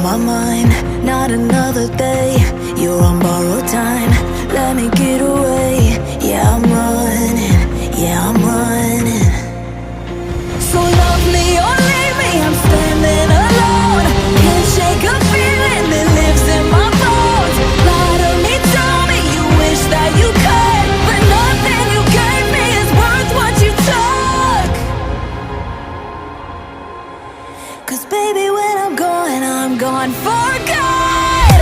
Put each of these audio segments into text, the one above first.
my mind. Not another day, you're on borrowed time. Let me get away. Yeah, I'm running, yeah, I'm running. So love me or leave me, I'm standing alone. Can't shake a feeling that lives in my bones. Lie to me, tell me you wish that you could, but nothing you gave me is worth what you took. 'Cause baby, when I'm gone for good.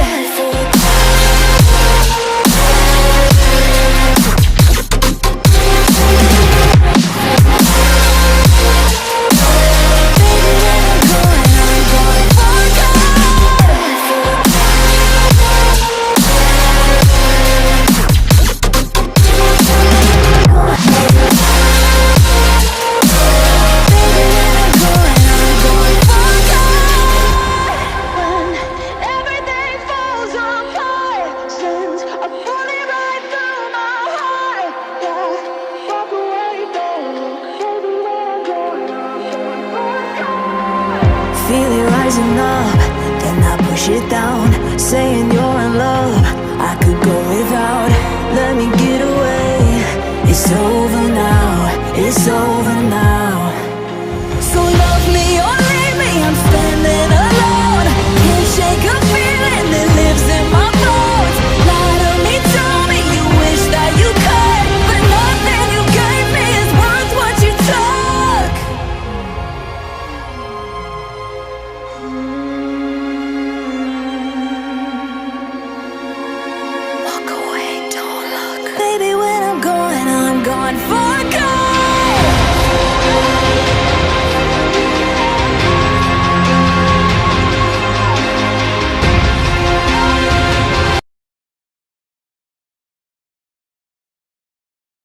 Feel it rising up, then I push it down. Saying you're in love, I could go without. Let me get away. It's over now, it's over now. So love me or leave me, I'm standing alone. Can't shake a feeling that lives in my bones. Lie to me, tell me you wish that you could, but nothing you gave me is worth what you took. Walk away, don't look. Baby, when I'm gone for